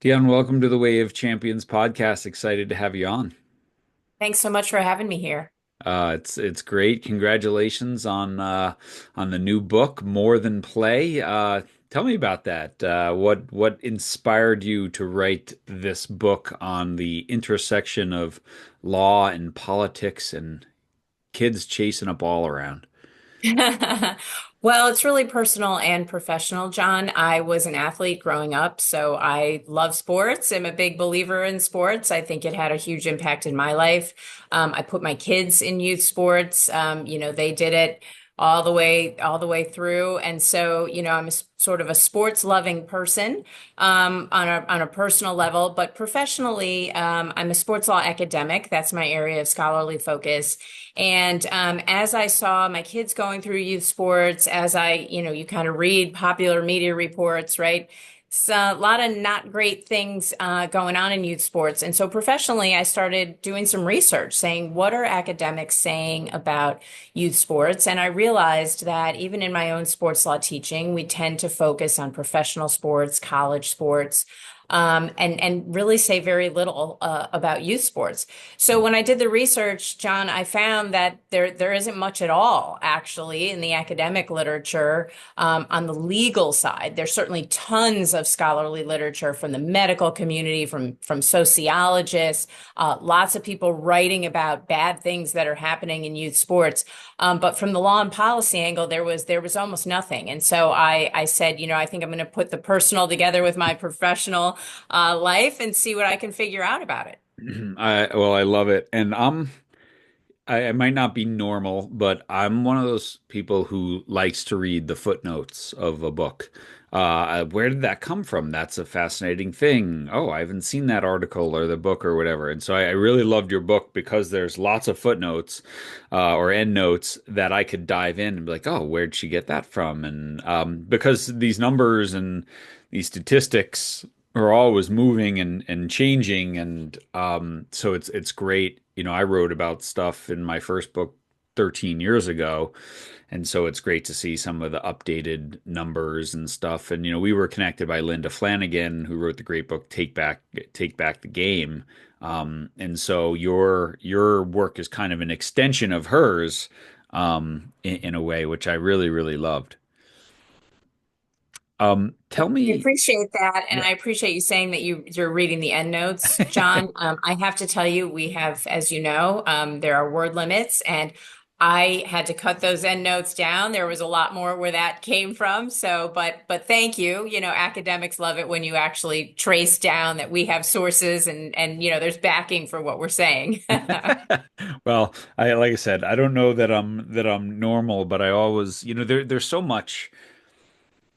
Dionne, welcome to the Way of Champions podcast. Excited to have you on. Thanks so much for having me here. It's great. Congratulations on the new book, More Than Play. Tell me about that. What inspired you to write this book on the intersection of law and politics and kids chasing a ball around? Well, it's really personal and professional, John. I was an athlete growing up, so I love sports. I'm a big believer in sports. I think it had a huge impact in my life. I put my kids in youth sports. They did it all the way through. And so, I'm sort of a sports loving person, on a personal level, but professionally, I'm a sports law academic. That's my area of scholarly focus. And as I saw my kids going through youth sports, you kind of read popular media reports, right? So a lot of not great things going on in youth sports. And so professionally, I started doing some research saying, what are academics saying about youth sports? And I realized that even in my own sports law teaching, we tend to focus on professional sports, college sports, and really say very little about youth sports. So when I did the research, John, I found that there isn't much at all actually in the academic literature on the legal side. There's certainly tons of scholarly literature from the medical community, from sociologists, lots of people writing about bad things that are happening in youth sports. But from the law and policy angle, there was almost nothing. And so I said, I think I'm going to put the personal together with my professional life and see what I can figure out about it. I love it, and I might not be normal, but I'm one of those people who likes to read the footnotes of a book. Where did that come from? That's a fascinating thing. Oh, I haven't seen that article or the book or whatever. And so I really loved your book because there's lots of footnotes or end notes that I could dive in and be like, oh, where'd she get that from? And because these numbers and these statistics are always moving and changing, and so it's great. I wrote about stuff in my first book 13 years ago, and so it's great to see some of the updated numbers and stuff. And we were connected by Linda Flanagan, who wrote the great book Take Back the Game. And so your work is kind of an extension of hers, in a way, which I really, really loved. Tell I me. appreciate that, and Yeah. I appreciate you saying that you're reading the end notes, John. I have to tell you, we have, as you know, there are word limits, and I had to cut those end notes down. There was a lot more where that came from. So, but thank you. Academics love it when you actually trace down that we have sources and there's backing for what we're saying. Well, like I said, I don't know that I'm normal, but I always, there's so much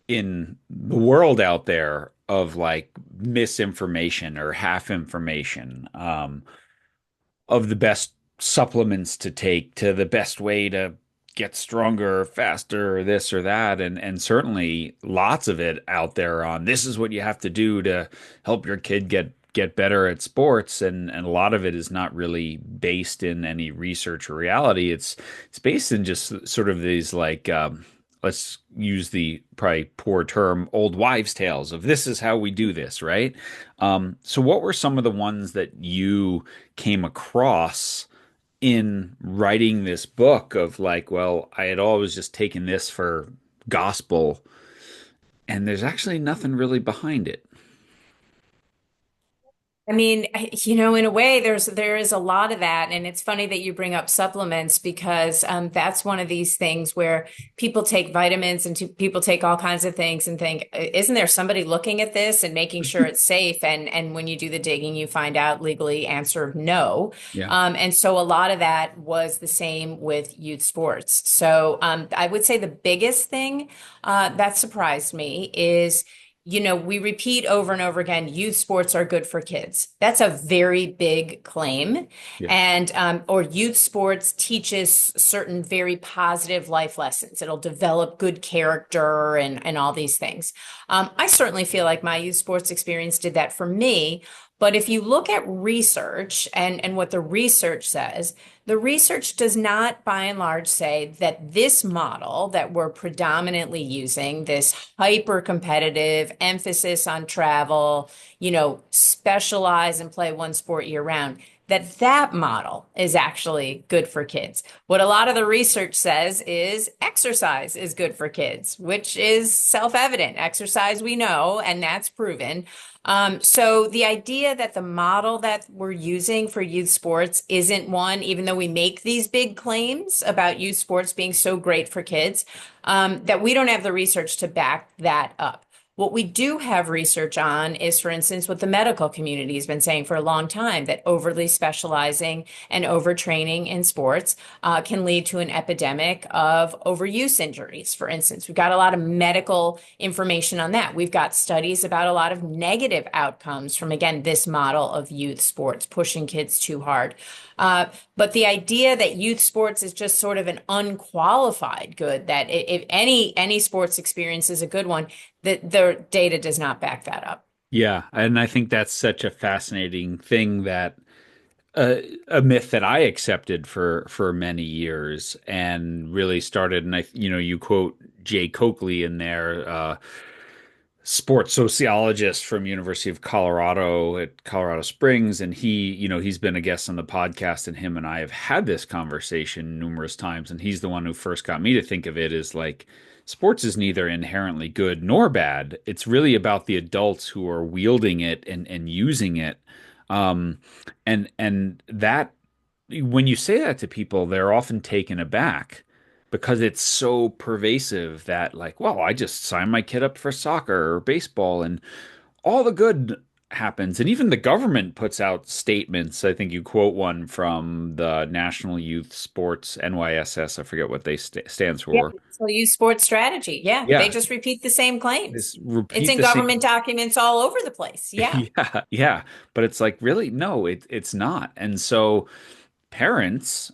in the world out there of like misinformation or half information, of the best supplements to take to the best way to get stronger, faster, or this or that. And certainly lots of it out there on this is what you have to do to help your kid get better at sports. And a lot of it is not really based in any research or reality. It's based in just sort of these like let's use the probably poor term, old wives' tales of this is how we do this, right? So what were some of the ones that you came across in writing this book of like, well, I had always just taken this for gospel, and there's actually nothing really behind it. I mean, in a way, there is a lot of that, and it's funny that you bring up supplements because that's one of these things where people take vitamins and people take all kinds of things and think, isn't there somebody looking at this and making sure it's safe? And when you do the digging, you find out legally answer no. Yeah. And so a lot of that was the same with youth sports. So I would say the biggest thing that surprised me is we repeat over and over again, youth sports are good for kids. That's a very big claim. Yeah. And, or youth sports teaches certain very positive life lessons. It'll develop good character and all these things. I certainly feel like my youth sports experience did that for me. But if you look at research and what the research says, the research does not, by and large, say that this model that we're predominantly using, this hyper competitive emphasis on travel, specialize and play one sport year round, that model is actually good for kids. What a lot of the research says is exercise is good for kids, which is self-evident. Exercise we know, and that's proven. So the idea that the model that we're using for youth sports isn't one, even though we make these big claims about youth sports being so great for kids, that we don't have the research to back that up. What we do have research on is, for instance, what the medical community has been saying for a long time, that overly specializing and overtraining in sports can lead to an epidemic of overuse injuries, for instance. We've got a lot of medical information on that. We've got studies about a lot of negative outcomes from, again, this model of youth sports, pushing kids too hard. But the idea that youth sports is just sort of an unqualified good, that if any sports experience is a good one, that the data does not back that up. Yeah, and I think that's such a fascinating thing that a myth that I accepted for many years and really started. And you quote Jay Coakley in there, sports sociologist from University of Colorado at Colorado Springs, and he's been a guest on the podcast, and him and I have had this conversation numerous times, and he's the one who first got me to think of it as like sports is neither inherently good nor bad. It's really about the adults who are wielding it and using it. Um, and that when you say that to people, they're often taken aback because it's so pervasive that like, well, I just signed my kid up for soccer or baseball and all the good happens. And even the government puts out statements. I think you quote one from the National Youth Sports NYSS. I forget what they stands Yeah. for. So use sports strategy. Yeah, they Yeah, just repeat the same claims. this It's repeat in the same. government documents all over the place. Yeah. Yeah, yeah. But it's like, really? No, it's not. And so parents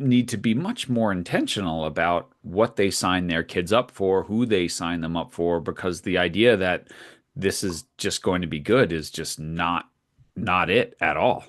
need to be much more intentional about what they sign their kids up for, who they sign them up for, because the idea that this is just going to be good is just not it at all.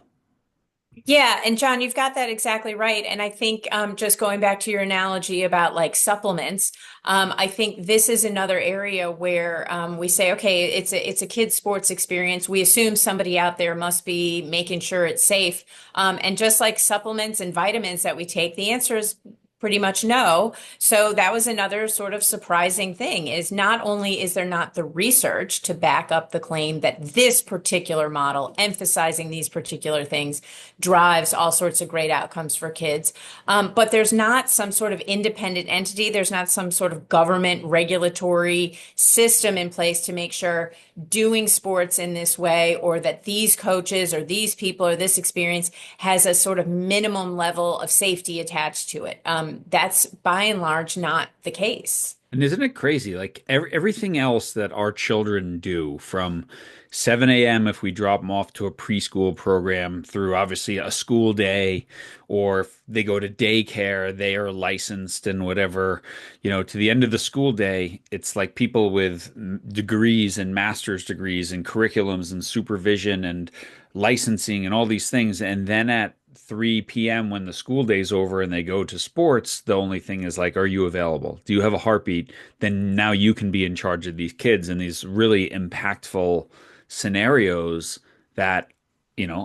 Yeah, and John, you've got that exactly right. And I think just going back to your analogy about like supplements, I think this is another area where we say, okay, it's a kid's sports experience. We assume somebody out there must be making sure it's safe. And just like supplements and vitamins that we take, the answer is pretty much no. So that was another sort of surprising thing, is not only is there not the research to back up the claim that this particular model emphasizing these particular things drives all sorts of great outcomes for kids, but there's not some sort of independent entity. There's not some sort of government regulatory system in place to make sure doing sports in this way, or that these coaches or these people or this experience has a sort of minimum level of safety attached to it. That's by and large not the case. And isn't it crazy? Like everything else that our children do from 7 a.m. if we drop them off to a preschool program through obviously a school day, or if they go to daycare, they are licensed and whatever, to the end of the school day, it's like people with degrees and master's degrees and curriculums and supervision and licensing and all these things. And then at 3 p.m. when the school day's over and they go to sports, the only thing is like, are you available? Do you have a heartbeat? Then now you can be in charge of these kids in these really impactful scenarios that,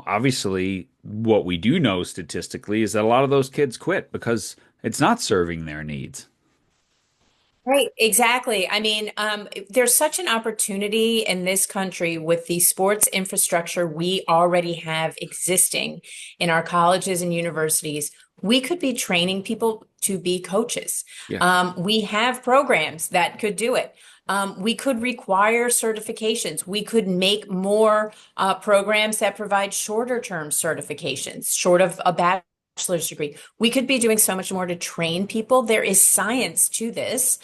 obviously what we do know statistically is that a lot of those kids quit because it's not serving their needs. Right, exactly. I mean, there's such an opportunity in this country with the sports infrastructure we already have existing in our colleges and universities. We could be training people to be coaches. Yeah. We have programs that could do it. We could require certifications. We could make more programs that provide shorter term certifications, short of a bachelor's degree. We could be doing so much more to train people. There is science to this.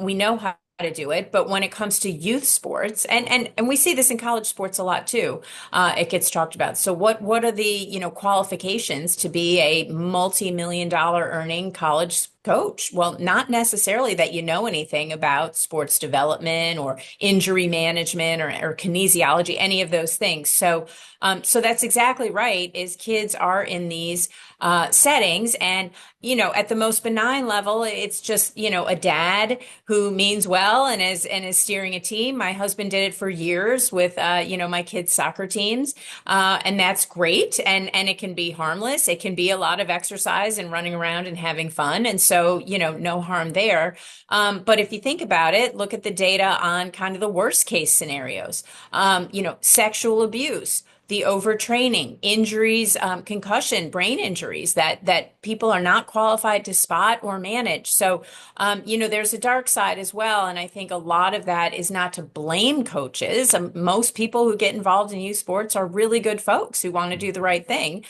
We know how to do it, but when it comes to youth sports, and we see this in college sports a lot too, it gets talked about. So what are the qualifications to be a multi-million dollar earning college coach. Well, not necessarily that you know anything about sports development or injury management or kinesiology, any of those things. So that's exactly right, is kids are in these settings. And, at the most benign level, it's just, a dad who means well and is steering a team. My husband did it for years with, my kids' soccer teams. And that's great. And it can be harmless. It can be a lot of exercise and running around and having fun. And so, no harm there. But if you think about it, look at the data on kind of the worst case scenarios, sexual abuse, the overtraining, injuries, concussion, brain injuries that people are not qualified to spot or manage. So, there's a dark side as well, and I think a lot of that is not to blame coaches. Most people who get involved in youth sports are really good folks who want to do the right thing,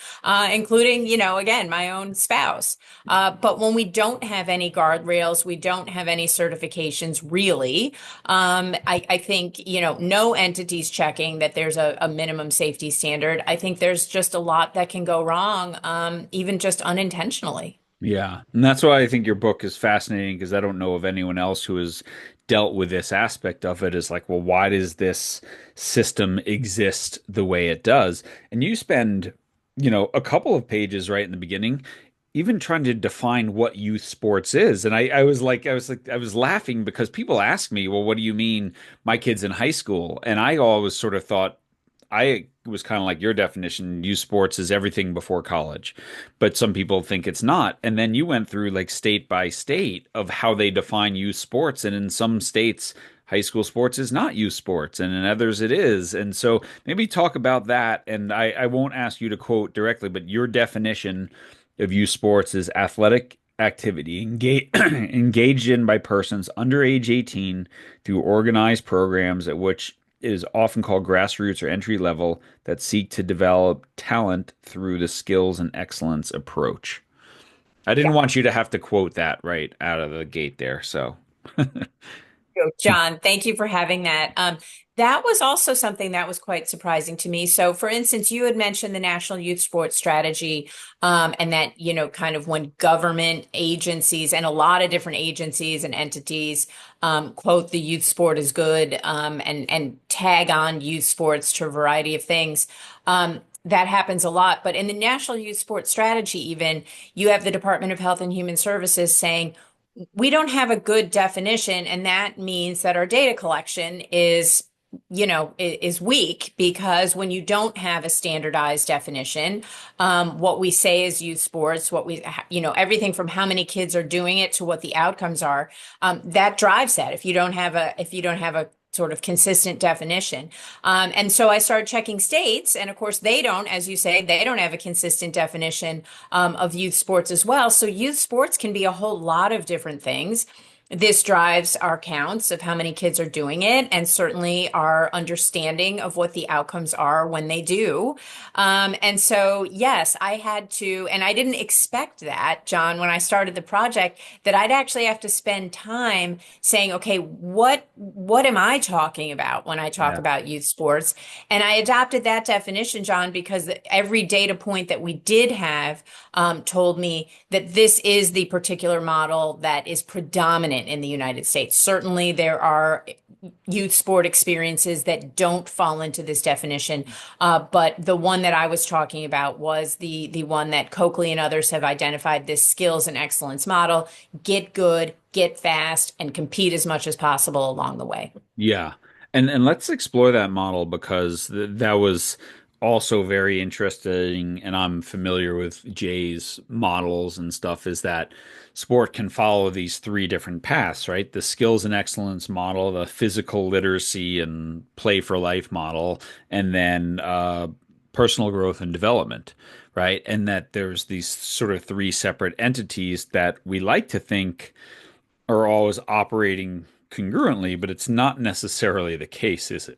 including, again, my own spouse. But when we don't have any guardrails, we don't have any certifications, really. I think, no entities checking that there's a minimum safety standard. I think there's just a lot that can go wrong, even just unintentionally. Yeah. And that's why I think your book is fascinating because I don't know of anyone else who has dealt with this aspect of it is like, well, why does this system exist the way it does? And you spend, a couple of pages right in the beginning, even trying to define what youth sports is. And I was laughing because people ask me, well, what do you mean my kid's in high school? And I always sort of thought, I was kind of like your definition, youth sports is everything before college, but some people think it's not. And then you went through like state by state of how they define youth sports. And in some states, high school sports is not youth sports, and in others it is. And so maybe talk about that. And I won't ask you to quote directly, but your definition of youth sports is athletic activity engaged in by persons under age 18 through organized programs at which is often called grassroots or entry level that seek to develop talent through the skills and excellence approach. I didn't want you to have to quote that right out of the gate there. So, John, thank you for having that. That was also something that was quite surprising to me. So, for instance, you had mentioned the National Youth Sports Strategy, and that, kind of when government agencies and a lot of different agencies and entities quote the youth sport is good, and tag on youth sports to a variety of things. That happens a lot. But in the National Youth Sports Strategy, even, you have the Department of Health and Human Services saying, we don't have a good definition, and that means that our data collection is weak, because when you don't have a standardized definition, what we say is youth sports, everything from how many kids are doing it to what the outcomes are, that drives that. If you don't have a sort of consistent definition. And so I started checking states, and of course they don't, as you say, they don't have a consistent definition of youth sports as well. So youth sports can be a whole lot of different things. This drives our counts of how many kids are doing it, and certainly our understanding of what the outcomes are when they do. And so, yes, I had to, and I didn't expect that, John, when I started the project, that I'd actually have to spend time saying, okay, what am I talking about when I talk yeah. about youth sports? And I adopted that definition, John, because every data point that we did have told me that this is the particular model that is predominant in the United States. Certainly, there are youth sport experiences that don't fall into this definition, but the one that I was talking about was the one that Coakley and others have identified, this skills and excellence model: get good, get fast, and compete as much as possible along the way. Yeah. And let's explore that model because that was also very interesting, and I'm familiar with Jay's models and stuff, is that sport can follow these three different paths, right? The skills and excellence model, the physical literacy and play for life model, and then personal growth and development, right? And that there's these sort of three separate entities that we like to think are always operating congruently, but it's not necessarily the case, is it?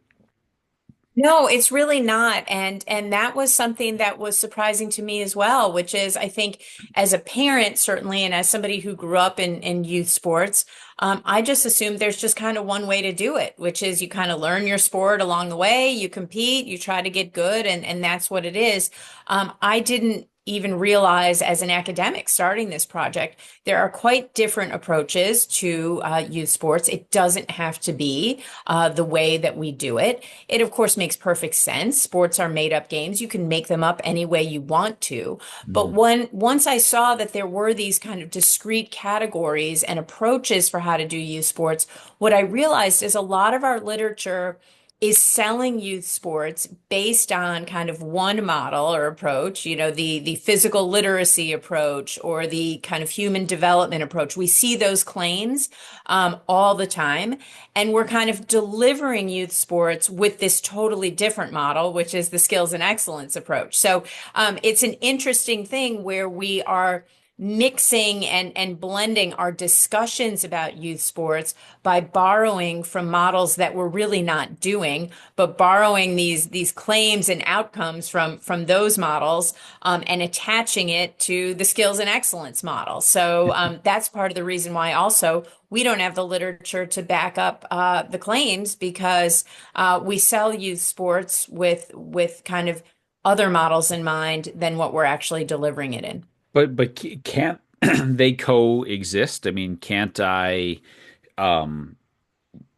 No, it's really not. And that was something that was surprising to me as well, which is, I think, as a parent, certainly, and as somebody who grew up in youth sports, I just assumed there's just kind of one way to do it, which is you kind of learn your sport along the way, you compete, you try to get good, and that's what it is. I didn't even realize as an academic starting this project, there are quite different approaches to youth sports. It doesn't have to be the way that we do it. It, of course, makes perfect sense. Sports are made up games. You can make them up any way you want to. But Mhm. once I saw that there were these kind of discrete categories and approaches for how to do youth sports, what I realized is a lot of our literature is selling youth sports based on kind of one model or approach, the physical literacy approach or the kind of human development approach. We see those claims all the time, and we're kind of delivering youth sports with this totally different model, which is the skills and excellence approach. So it's an interesting thing where we are mixing and blending our discussions about youth sports by borrowing from models that we're really not doing, but borrowing these claims and outcomes from those models, and attaching it to the skills and excellence model. So that's part of the reason why also we don't have the literature to back up the claims, because we sell youth sports with kind of other models in mind than what we're actually delivering it in. But can't they coexist? I mean, can't I, um,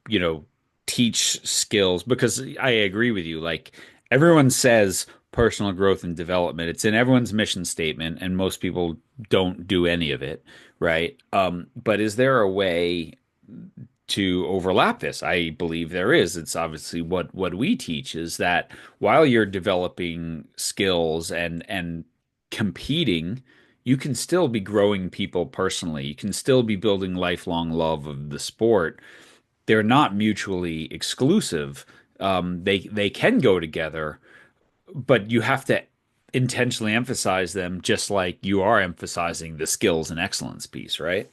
you know, teach skills? Because I agree with you. Like everyone says personal growth and development. It's in everyone's mission statement, and most people don't do any of it, right? But is there a way to overlap this? I believe there is. It's obviously what we teach is that while you're developing skills and competing, you can still be growing people personally. You can still be building lifelong love of the sport. They're not mutually exclusive. They can go together, but you have to intentionally emphasize them, just like you are emphasizing the skills and excellence piece, right?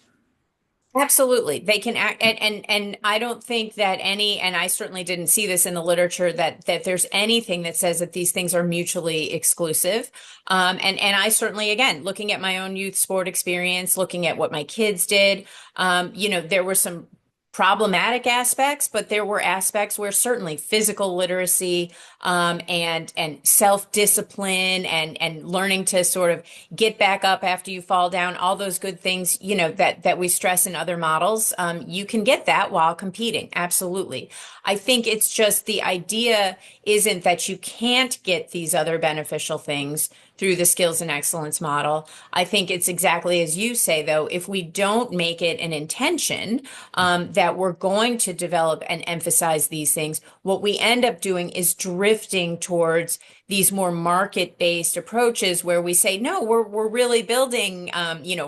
Absolutely. They can act, and I don't think that any, and I certainly didn't see this in the literature, that there's anything that says that these things are mutually exclusive. And I certainly, again, looking at my own youth sport experience, looking at what my kids did, there were some problematic aspects, but there were aspects where certainly physical literacy, and self-discipline and learning to sort of get back up after you fall down, all those good things, that we stress in other models. You can get that while competing. Absolutely. I think it's just the idea isn't that you can't get these other beneficial things through the skills and excellence model. I think it's exactly as you say, though, if we don't make it an intention that we're going to develop and emphasize these things, what we end up doing is drifting towards these more market-based approaches where we say, no, we're really building,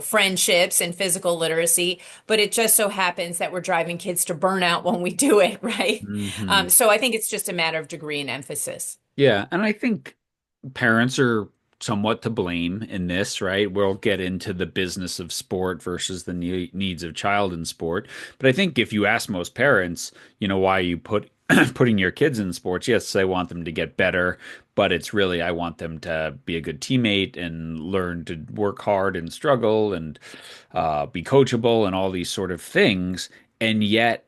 friendships and physical literacy, but it just so happens that we're driving kids to burnout when we do it, right? Hmm. So I think it's just a matter of degree and emphasis. Yeah, and I think parents are somewhat to blame in this, right? We'll get into the business of sport versus the needs of child in sport. But I think if you ask most parents, why you putting your kids in sports, yes, I want them to get better, but it's really I want them to be a good teammate and learn to work hard and struggle and be coachable and all these sort of things. And yet,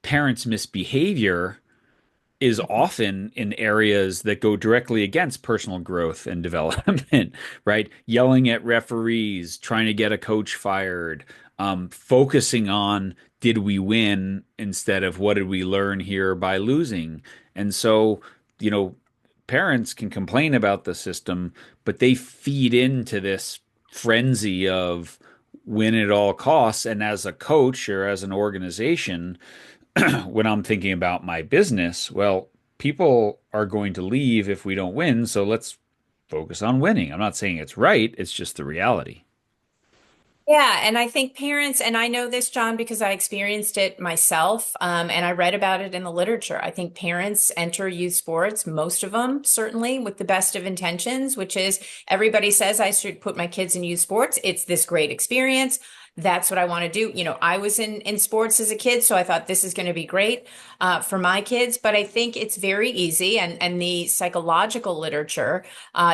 parents' misbehavior is often in areas that go directly against personal growth and development, right? Yelling at referees, trying to get a coach fired, focusing on did we win instead of what did we learn here by losing. And so, you know, parents can complain about the system, but they feed into this frenzy of win at all costs. And as a coach or as an organization, when I'm thinking about my business, well, people are going to leave if we don't win, so let's focus on winning. I'm not saying it's right, it's just the reality. Yeah, and I think parents, and I know this, John, because I experienced it myself, and I read about it in the literature. I think parents enter youth sports, most of them certainly, with the best of intentions, which is everybody says I should put my kids in youth sports. It's this great experience. That's what I want to do. I was in sports as a kid, so I thought this is going to be great for my kids. But I think it's very easy, and the psychological literature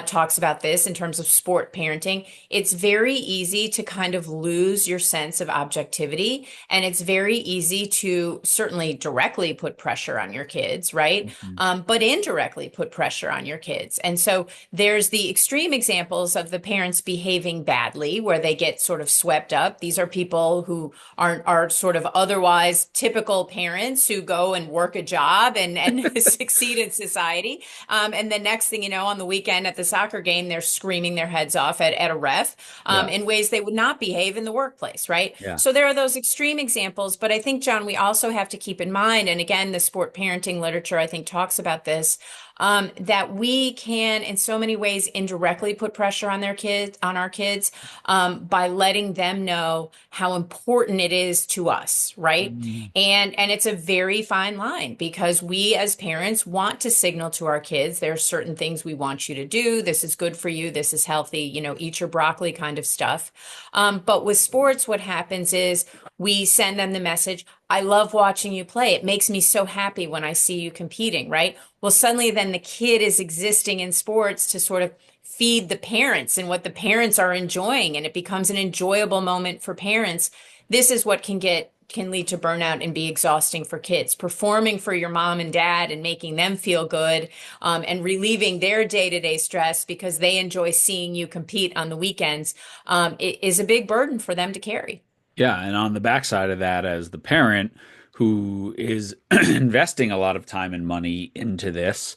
talks about this in terms of sport parenting. It's very easy to kind of lose your sense of objectivity, and it's very easy to certainly directly put pressure on your kids, right? Mhm. But indirectly put pressure on your kids. And so there's the extreme examples of the parents behaving badly, where they get sort of swept up. These are people who are sort of otherwise typical parents who go and work a job and succeed in society. And the next thing you know, on the weekend at the soccer game, they're screaming their heads off at a ref Yeah. in ways they would not behave in the workplace, right? Yeah. So there are those extreme examples. But I think, John, we also have to keep in mind, and again, the sport parenting literature, I think, talks about this, that we can, in so many ways, indirectly put pressure on our kids, by letting them know how important it is to us, right? Mhm. And it's a very fine line, because we as parents want to signal to our kids there are certain things we want you to do. This is good for you. This is healthy. Eat your broccoli kind of stuff. But with sports, what happens is we send them the message, I love watching you play. It makes me so happy when I see you competing, right? Well, suddenly then the kid is existing in sports to sort of feed the parents and what the parents are enjoying, and it becomes an enjoyable moment for parents. This is what can lead to burnout and be exhausting for kids. Performing for your mom and dad and making them feel good, and relieving their day-to-day stress because they enjoy seeing you compete on the weekends, it is a big burden for them to carry. Yeah, and on the backside of that, as the parent who is investing a lot of time and money into this,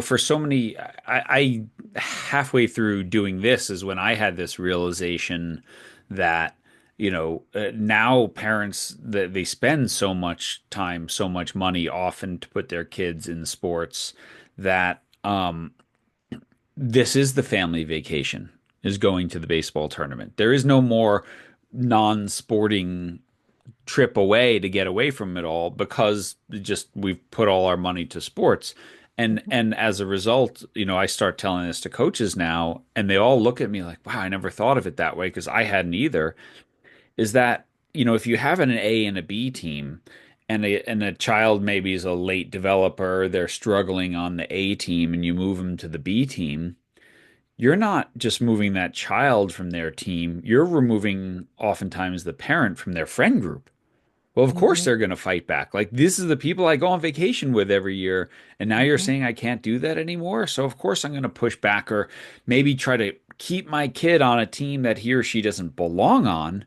for so many, I halfway through doing this is when I had this realization that, now parents that they spend so much time, so much money often to put their kids in sports that this is the family vacation is going to the baseball tournament. There is no more non-sporting trip away to get away from it all because just we've put all our money to sports. And as a result, I start telling this to coaches now, and they all look at me like, wow, I never thought of it that way because I hadn't either. Is that, if you have an A and a B team and a child maybe is a late developer, they're struggling on the A team and you move them to the B team, you're not just moving that child from their team, you're removing oftentimes the parent from their friend group. Well, of course Mhm. they're going to fight back. Like, this is the people I go on vacation with every year. And now you're Mhm. saying I can't do that anymore. So, of course, I'm going to push back or maybe try to keep my kid on a team that he or she doesn't belong on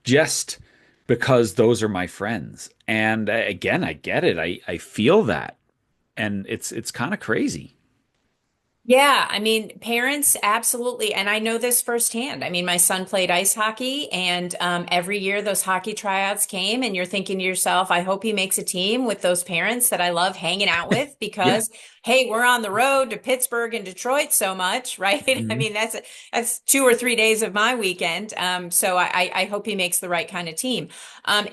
just because those are my friends. And again, I get it. I feel that. And it's kind of crazy. Yeah, I mean, parents, absolutely. And I know this firsthand. I mean, my son played ice hockey, and every year those hockey tryouts came, and you're thinking to yourself, I hope he makes a team with those parents that I love hanging out with Yeah. because, hey, we're on the road to Pittsburgh and Detroit so much, right? I Mhm. mean, that's 2 or 3 days of my weekend. So I hope he makes the right kind of team.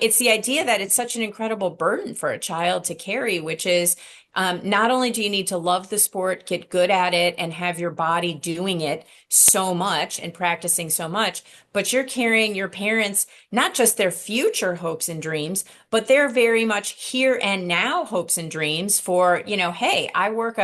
It's the idea that it's such an incredible burden for a child to carry, which is, not only do you need to love the sport, get good at it, and have your body doing it so much and practicing so much, but you're carrying your parents, not just their future hopes and dreams, but their very much here and now hopes and dreams for, hey, I work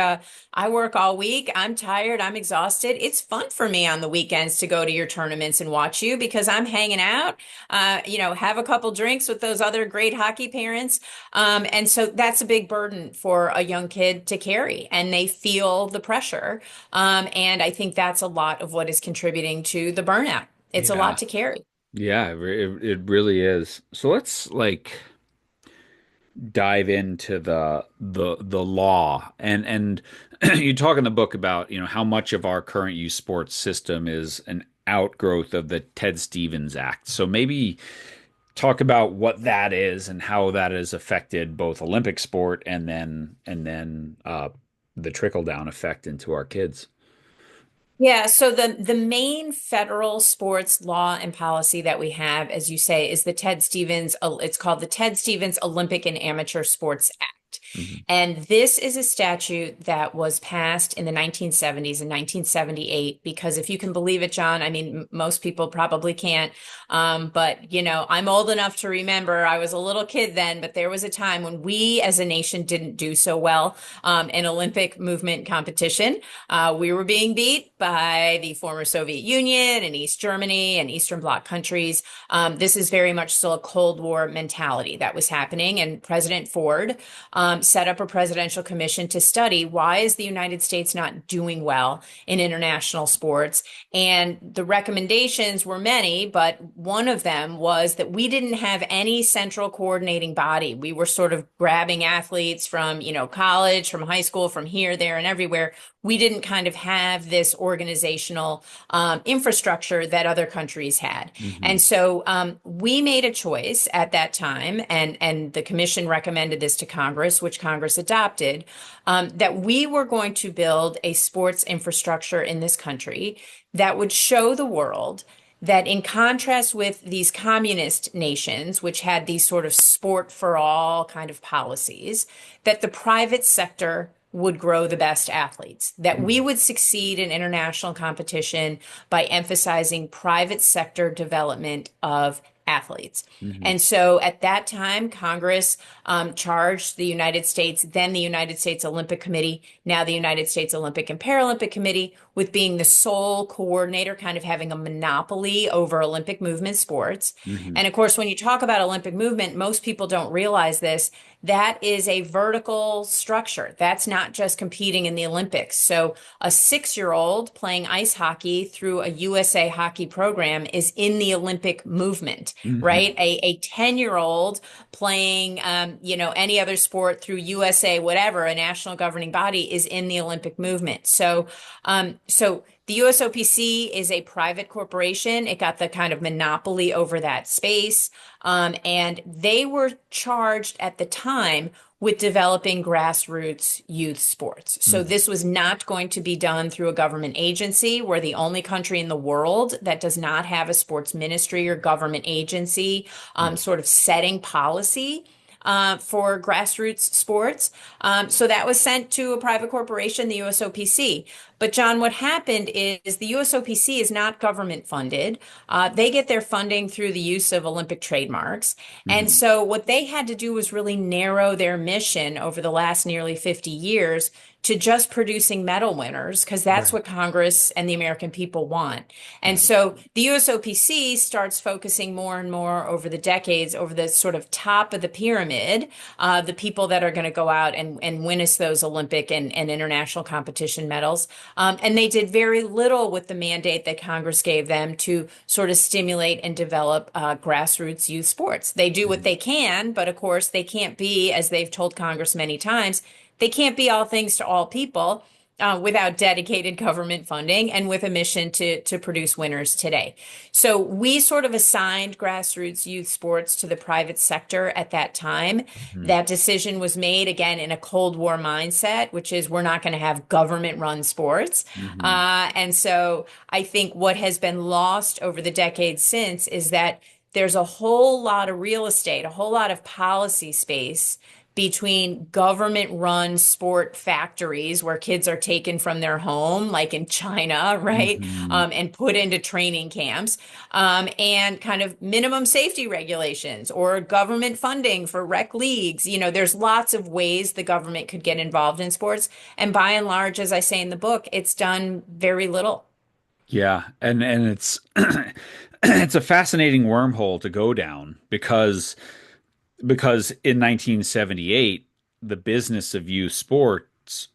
all week. I'm tired. I'm exhausted. It's fun for me on the weekends to go to your tournaments and watch you because I'm hanging out, have a couple drinks with those other great hockey parents. And so that's a big burden for a young kid to carry, and they feel the pressure. And I think that's a lot of what is contributing to the burnout. It's a Yeah. lot to carry. Yeah, it really is. So let's like dive into the law and you talk in the book about, how much of our current youth sports system is an outgrowth of the Ted Stevens Act. So maybe talk about what that is and how that has affected both Olympic sport and then the trickle down effect into our kids. Yeah, so the main federal sports law and policy that we have, as you say, is the Ted Stevens, it's called the Ted Stevens Olympic and Amateur Sports Act. Hmm. And this is a statute that was passed in the 1970s, in 1978, because if you can believe it, John, I mean, most people probably can't. But, I'm old enough to remember I was a little kid then, but there was a time when we as a nation didn't do so well in Olympic movement competition. We were being beat by the former Soviet Union and East Germany and Eastern Bloc countries. This is very much still a Cold War mentality that was happening. And President Ford set up a presidential commission to study why is the United States not doing well in international sports. And the recommendations were many, but one of them was that we didn't have any central coordinating body. We were sort of grabbing athletes from, college, from high school, from here, there, and everywhere. We didn't kind of have this organizational infrastructure that other countries had. Hmm. And so we made a choice at that time, and the commission recommended this to Congress, which Congress adopted, that we were going to build a sports infrastructure in this country that would show the world that in contrast with these communist nations, which had these sort of sport for all kind of policies, that the private sector would grow the best athletes, that we would succeed in international competition by emphasizing private sector development of athletes. Hmm. And so at that time, Congress charged the United States, then the United States Olympic Committee, now the United States Olympic and Paralympic Committee, with being the sole coordinator, kind of having a monopoly over Olympic movement sports. Hmm. And of course, when you talk about Olympic movement, most people don't realize this. That is a vertical structure. That's not just competing in the Olympics. So a 6-year-old playing ice hockey through a USA hockey program is in the Olympic movement, Hmm. right? A 10-year-old playing, any other sport through USA, whatever, a national governing body is in the Olympic movement. So the USOPC is a private corporation. It got the kind of monopoly over that space. And they were charged at the time with developing grassroots youth sports. So Hmm. this was not going to be done through a government agency. We're the only country in the world that does not have a sports ministry or government agency sort of setting policy for grassroots sports. So that was sent to a private corporation, the USOPC. But John, what happened is the USOPC is not government funded. They get their funding through the use of Olympic trademarks. And Hmm. so what they had to do was really narrow their mission over the last nearly 50 years to just producing medal winners, because that's Right. what Congress and the American people want. And Right. so the USOPC starts focusing more and more over the decades, over the sort of top of the pyramid, the people that are going to go out and win us those Olympic and international competition medals. And they did very little with the mandate that Congress gave them to sort of stimulate and develop grassroots youth sports. They do what Hmm. they can, but of course, they can't be, as they've told Congress many times, they can't be all things to all people without dedicated government funding and with a mission to produce winners today. So we sort of assigned grassroots youth sports to the private sector at that time. Hmm. That decision was made again in a Cold War mindset, which is we're not going to have government run sports. Hmm. And so I think what has been lost over the decades since is that there's a whole lot of real estate, a whole lot of policy space between government run sport factories where kids are taken from their home, like in China, right? Hmm. And put into training camps, and kind of minimum safety regulations or government funding for rec leagues. There's lots of ways the government could get involved in sports. And by and large, as I say in the book, it's done very little. Yeah, and it's it's a fascinating wormhole to go down because in 1978 the business of youth sports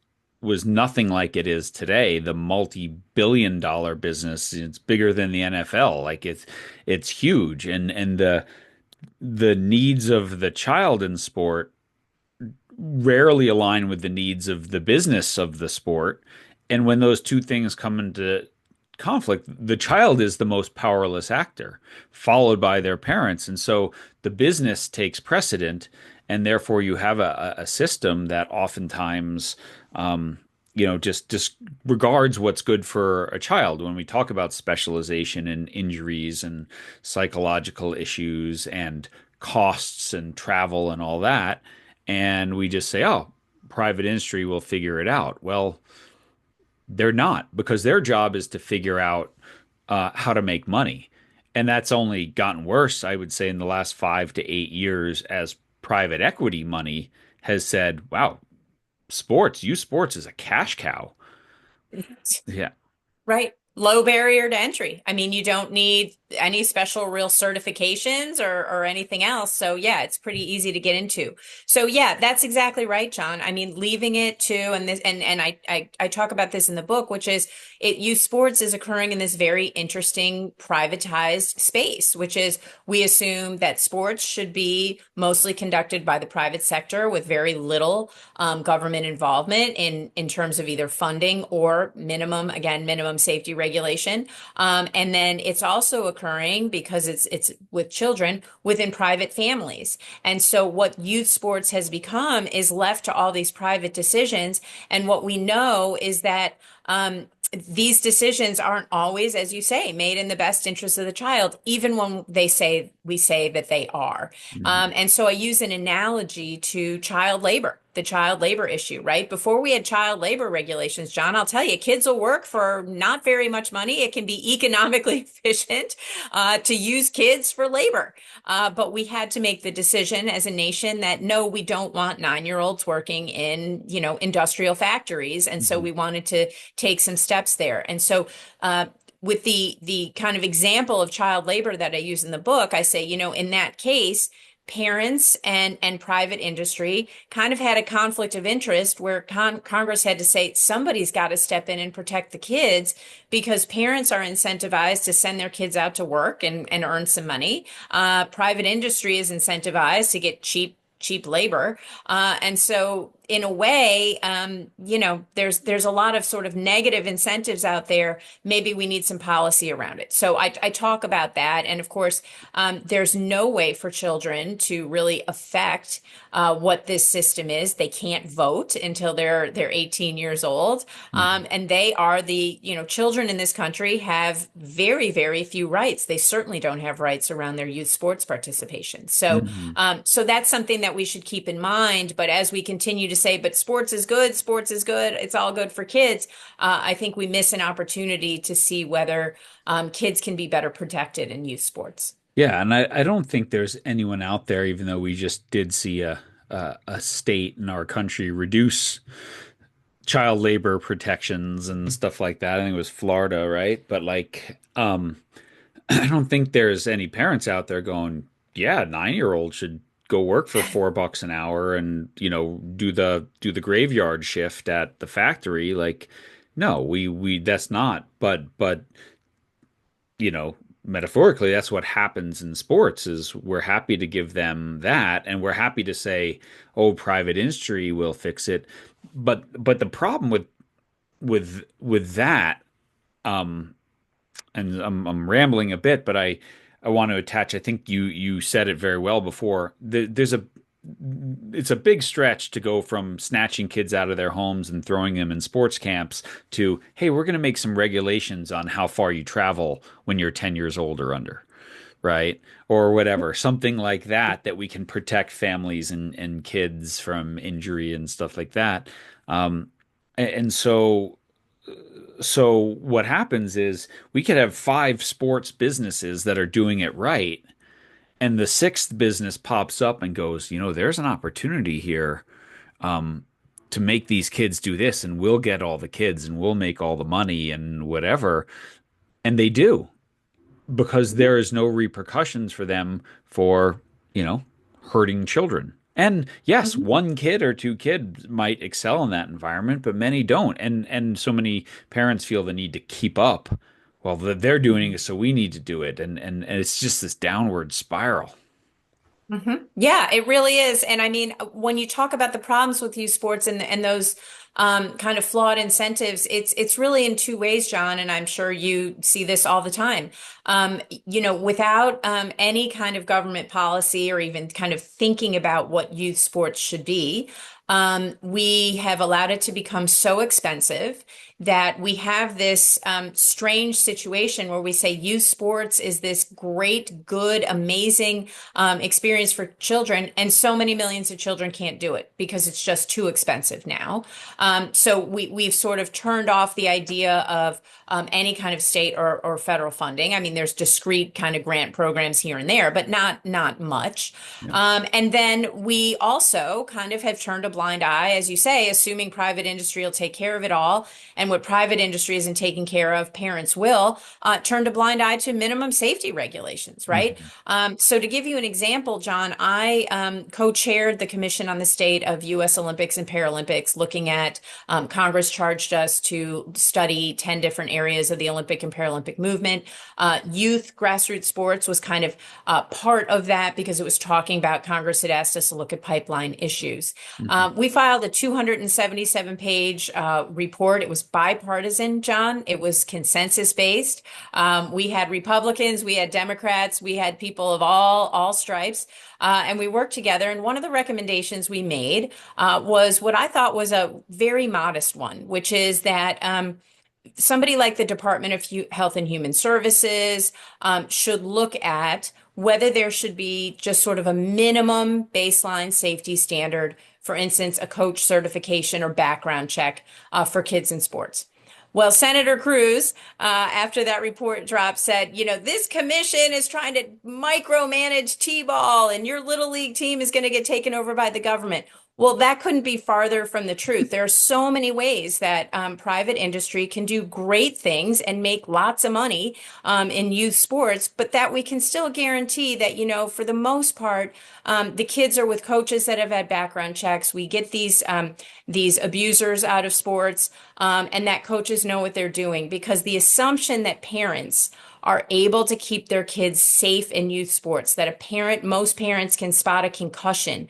was nothing like it is today. The multi-billion dollar business, it's bigger than the NFL. Like it's huge and the needs of the child in sport rarely align with the needs of the business of the sport. And when those two things come into conflict, the child is the most powerless actor, followed by their parents. And so the business takes precedent, and therefore you have a system that oftentimes, just disregards what's good for a child. When we talk about specialization and injuries and psychological issues and costs and travel and all that, and we just say, oh, private industry will figure it out. Well, they're not, because their job is to figure out how to make money. And that's only gotten worse, I would say, in the last 5 to 8 years as private equity money has said, wow, youth sports is a cash cow. Yeah. Right. Low barrier to entry. I mean, you don't need any special real certifications or anything else. So yeah, it's pretty easy to get into. So yeah, that's exactly right, John. I mean, leaving it to, and this, and I talk about this in the book, which is youth sports is occurring in this very interesting privatized space, which is we assume that sports should be mostly conducted by the private sector with very little government involvement in terms of either funding or minimum safety regulation. And then it's also occurring because it's with children within private families. And so what youth sports has become is left to all these private decisions. And what we know is that these decisions aren't always, as you say, made in the best interest of the child, even when we say that they are. Mhm. And so I use an analogy to child labor, the child labor issue, right? Before we had child labor regulations, John, I'll tell you, kids will work for not very much money. It can be economically efficient to use kids for labor. But we had to make the decision as a nation that no, we don't want 9-year-olds working in, industrial factories. And so Mhm. we wanted to take some steps there. And so, with the kind of example of child labor that I use in the book, I say, in that case, parents and private industry kind of had a conflict of interest where Congress had to say somebody's got to step in and protect the kids because parents are incentivized to send their kids out to work and earn some money. Private industry is incentivized to get cheap labor. And so in a way, there's a lot of sort of negative incentives out there. Maybe we need some policy around it. So I talk about that. And of course, there's no way for children to really affect what this system is. They can't vote until they're 18 years old. Mhm. And they are children in this country have very, very few rights. They certainly don't have rights around their youth sports participation. Mhm. So that's something that we should keep in mind. But as we continue to say, but sports is good, it's all good for kids, I think we miss an opportunity to see whether kids can be better protected in youth sports. Yeah, and I don't think there's anyone out there, even though we just did see a state in our country reduce child labor protections and stuff like that. I think it was Florida, right? But like, I don't think there's any parents out there going, yeah, 9-year-old should go work for $4 an hour and, do the graveyard shift at the factory. Like, no, we that's not. But you know, metaphorically, that's what happens in sports is we're happy to give them that, and we're happy to say, oh, private industry will fix it. But the problem with that, um, and I'm rambling a bit, but I want to attach. I think you said it very well before. It's a big stretch to go from snatching kids out of their homes and throwing them in sports camps to, hey, we're going to make some regulations on how far you travel when you're 10 years old or under, right? Or whatever, something like that we can protect families and kids from injury and stuff like that. And so what happens is we could have five sports businesses that are doing it right, and the sixth business pops up and goes, there's an opportunity here to make these kids do this, and we'll get all the kids and we'll make all the money and whatever. And they do because there is no repercussions for them for, you know, hurting children. And yes, Mhm. one kid or two kids might excel in that environment, but many don't. And so many parents feel the need to keep up. Well, they're doing it, so we need to do it. And it's just this downward spiral. Yeah, it really is. And I mean, when you talk about the problems with youth sports and those kind of flawed incentives, it's really in two ways, John, and I'm sure you see this all the time. Without any kind of government policy or even kind of thinking about what youth sports should be, We have allowed it to become so expensive that we have this strange situation where we say youth sports is this great, good, amazing experience for children, and so many millions of children can't do it because it's just too expensive now. So we've sort of turned off the idea of any kind of state or federal funding. I mean, there's discrete kind of grant programs here and there, but not much. Yeah. And then we also kind of have turned a blind eye, as you say, assuming private industry will take care of it all. And what private industry isn't taking care of, parents will, turned a blind eye to minimum safety regulations, right? Mhm. So to give you an example, John, I co-chaired the Commission on the State of U.S. Olympics and Paralympics, looking at Congress charged us to study 10 different areas of the Olympic and Paralympic movement. Youth grassroots sports was kind of part of that because it was talking about Congress had asked us to look at pipeline issues. Mhm. We filed a 277-page report. It was bipartisan, John. It was consensus based. We had Republicans, we had Democrats, we had people of all stripes, and we worked together. And one of the recommendations we made was what I thought was a very modest one, which is that somebody like the Department of Health and Human Services should look at whether there should be just sort of a minimum baseline safety standard, for instance, a coach certification or background check for kids in sports. Well, Senator Cruz, after that report dropped, said, this commission is trying to micromanage T-ball and your little league team is going to get taken over by the government. Well, that couldn't be farther from the truth. There are so many ways that private industry can do great things and make lots of money in youth sports, but that we can still guarantee that, for the most part, the kids are with coaches that have had background checks. We get these abusers out of sports, and that coaches know what they're doing, because the assumption that parents are able to keep their kids safe in youth sports, that most parents can spot a concussion,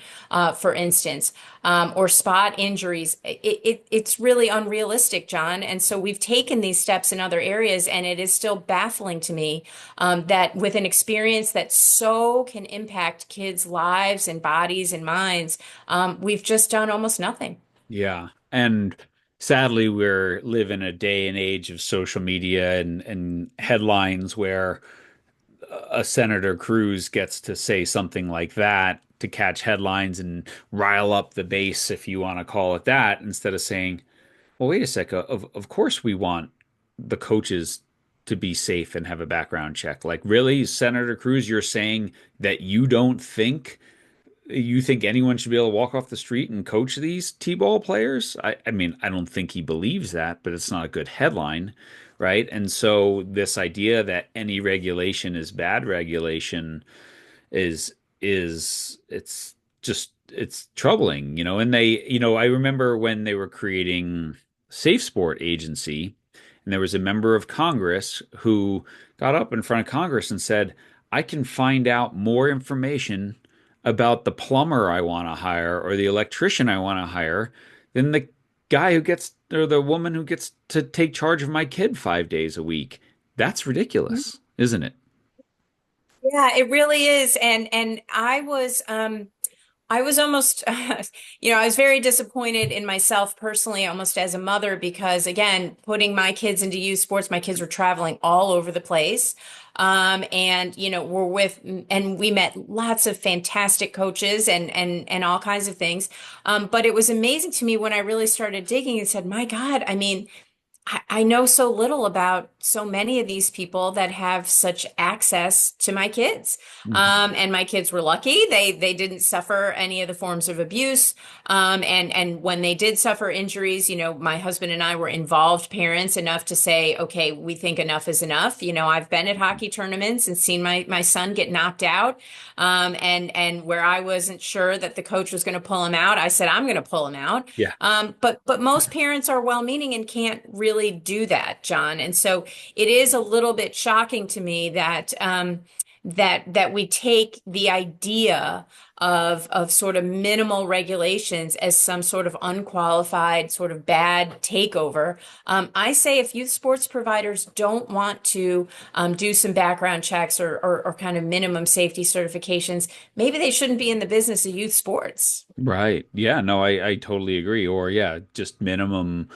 for instance, or spot injuries. It's really unrealistic, John. And so we've taken these steps in other areas, and it is still baffling to me that with an experience that so can impact kids' lives and bodies and minds, we've just done almost nothing. Yeah. And sadly, we're live in a day and age of social media and headlines where a Senator Cruz gets to say something like that to catch headlines and rile up the base, if you want to call it that, instead of saying, well, wait a sec, of course we want the coaches to be safe and have a background check. Like, really, Senator Cruz, you're saying that you think anyone should be able to walk off the street and coach these T-ball players? I mean, I don't think he believes that, but it's not a good headline, right? And so this idea that any regulation is bad regulation is it's troubling, and I remember when they were creating Safe Sport Agency, and there was a member of Congress who got up in front of Congress and said, I can find out more information about the plumber I want to hire or the electrician I want to hire than the guy who gets or the woman who gets to take charge of my kid 5 days a week. That's ridiculous, isn't it? Yeah, it really is. And I was almost, I was very disappointed in myself personally, almost as a mother, because again, putting my kids into youth sports, my kids were traveling all over the place. And, and we met lots of fantastic coaches and all kinds of things. But it was amazing to me when I really started digging and said, my God, I mean, I know so little about so many of these people that have such access to my kids. Mhm. And my kids were lucky. They didn't suffer any of the forms of abuse. And when they did suffer injuries, my husband and I were involved parents enough to say, okay, we think enough is enough. I've been at hockey tournaments and seen my son get knocked out. And where I wasn't sure that the coach was going to pull him out, I said, I'm going to pull him out. Yeah. But most parents are well-meaning and can't really do that, John. And so it is a little bit shocking to me that that we take the idea of sort of minimal regulations as some sort of unqualified, sort of bad takeover. I say if youth sports providers don't want to do some background checks or kind of minimum safety certifications, maybe they shouldn't be in the business of youth sports. Right. Yeah, no, I totally agree. Or yeah, just minimum,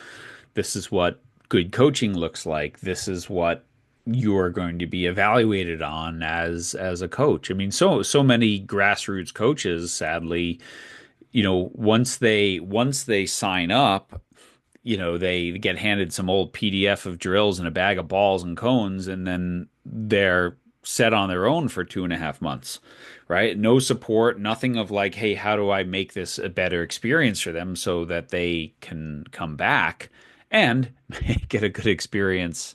this is what good coaching looks like. This is what you are going to be evaluated on as a coach. I mean, so many grassroots coaches, sadly, once they sign up, they get handed some old PDF of drills and a bag of balls and cones, and then they're set on their own for 2.5 months, right? No support, nothing of like, hey, how do I make this a better experience for them so that they can come back and get a good experience